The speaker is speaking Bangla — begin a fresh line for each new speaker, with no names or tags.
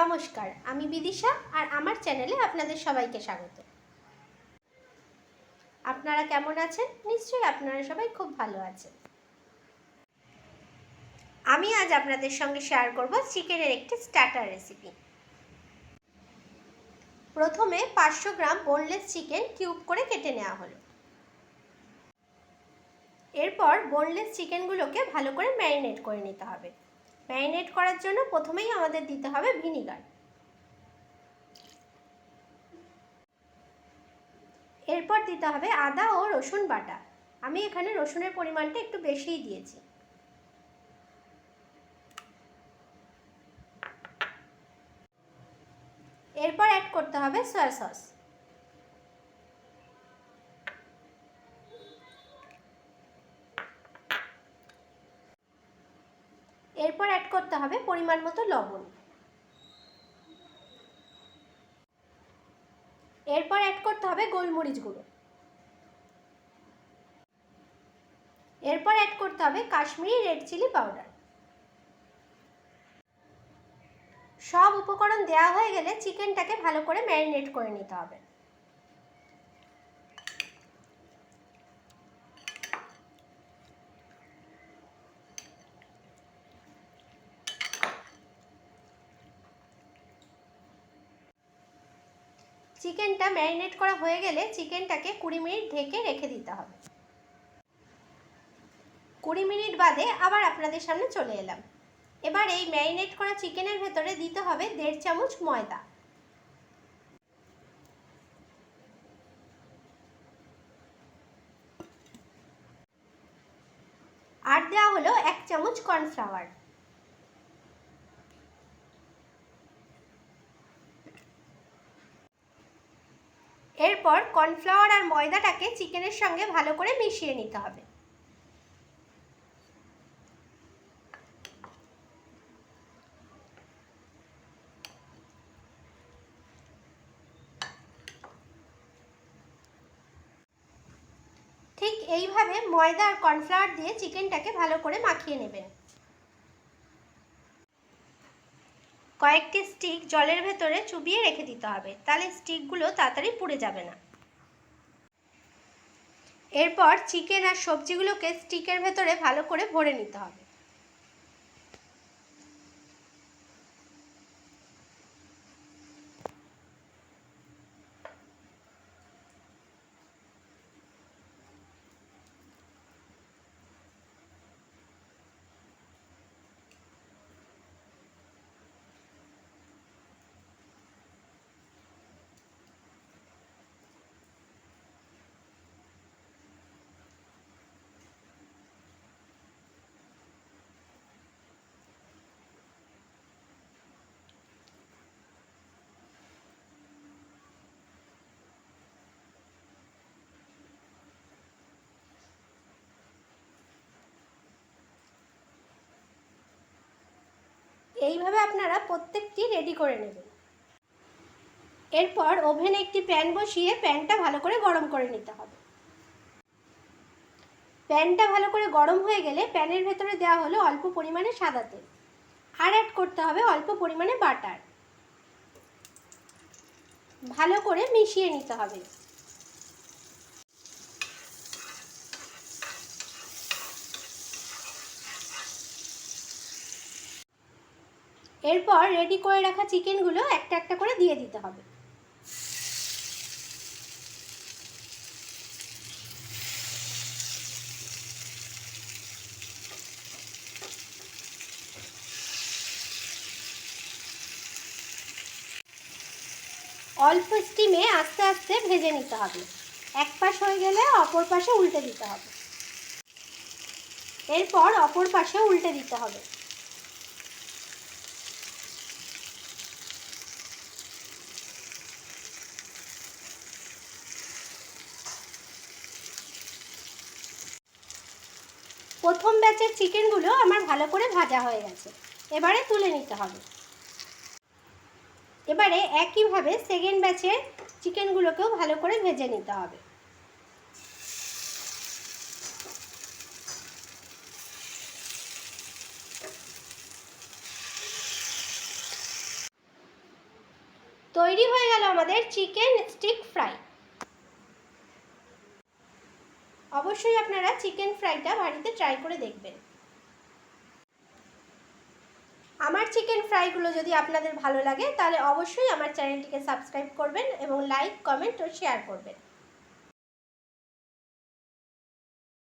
নমস্কার, আমি বিদিশা আর আমার চ্যানেলে আপনাদের সবাইকে স্বাগত। আপনারা কেমন আছেন? নিশ্চয়ই আপনারা সবাই খুব ভালো আছেন। আমি আজ আপনাদের সঙ্গে শেয়ার করব চিকেনের একটি স্টার্টার রেসিপি। প্রথমে 500 গ্রাম বোনলেস চিকেন কিউব করে কেটে নেওয়া হলো। এরপর বোনলেস চিকেনগুলোকে ভালো করে ম্যারিনেট করে নিতে হবে। ম্যারিনেট করার জন্য প্রথমেই আমাদের দিতে হবে ভিনিগার। এরপর দিতে হবে আদা ও রসুন বাটা। আমি এখানে রসুনের পরিমাণটা একটু বেশিই দিয়েছি। এরপর অ্যাড করতে হবে সয়া সস। এরপর অ্যাড করতে হবে পরিমাণ মতো লবণ। এরপর অ্যাড করতে হবে গোলমরিচ গুঁড়ো। এরপর অ্যাড করতে হবে কাশ্মীরি রেড চিলি পাউডার। সব উপকরণ দেওয়া হয়ে গেলে চিকেনটাকে ভালো করে ম্যারিনেট করে নিতে হবে। চিকেনটা ম্যারিনেট করা হয়ে গেলে চিকেনটাকে 20 মিনিট ঢেকে রেখে দিতে হবে। 20 মিনিট বাদে আবার আপনাদের সামনে চলে এলাম। এবার এই ম্যারিনেট করা চিকেনের ভেতরে দিতে হবে 1.5 চামচ ময়দা। আর দেওয়া হলো 1 চামচ কর্নফ্লাওয়ার। এরপর কর্নফ্লাওয়ার আর ময়দাটাকে চিকেনের সঙ্গে ভালো করে মিশিয়ে নিতে হবে। ঠিক এইভাবে ময়দা আর কর্নফ্লাওয়ার দিয়ে চিকেনটাকে ভালো করে মাখিয়ে নেবেন। কয়েকটি স্টিক জলের ভেতরে চুবিয়ে রেখে দিতে হবে, তাহলে স্টিকগুলো তাড়াতাড়ি পুড়ে যাবে না। এরপর চিকেন আর সবজিগুলোকে স্টিকের ভেতরে ভালো করে ভরে নিতে হবে। এইভাবে আপনারা প্রত্যেকটি রেডি করে নেবেন। এরপর ওভেনে একটি প্যান বসিয়ে প্যানটা ভালো করে গরম করে নিতে হবে। প্যানটা ভালো করে গরম হয়ে গেলে প্যানের ভেতরে দেওয়া হলো অল্প পরিমাণে সাদা তেল। আর অ্যাড করতে হবে অল্প পরিমাণে বাটার। ভালো করে মিশিয়ে নিতে হবে। এরপর রেডি করে রাখা চিকেনগুলো একটা একটা করে দিয়ে দিতে হবে। অল্প স্টিমে আস্তে আস্তে ভেজে নিতে হবে। এক পাশ হয়ে গেলে অপর পাশে উল্টে দিতে হবে। এরপর অপর পাশে উল্টে দিতে হবে। প্রথম ব্যাচের চিকেনগুলো আমার ভালো করে ভাজা হয়ে গেছে। এবারে তুলে নিতে হবে। এবারে একইভাবে সেকেন্ড ব্যাচের চিকেনগুলোকেও ভালো করে ভেজে নিতে হবে। তৈরি হয়ে গেল আমাদের চিকেন স্টিক ফ্রাই। অবশ্যই আপনারা চিকেন ফ্রাইটা বাড়িতে ট্রাই করে দেখবেন। আমার চিকেন ফ্রাইগুলো যদি আপনাদের ভালো লাগে তাহলে অবশ্যই আমার চ্যানেলটিকে সাবস্ক্রাইব করবেন এবং লাইক, কমেন্ট ও শেয়ার করবেন।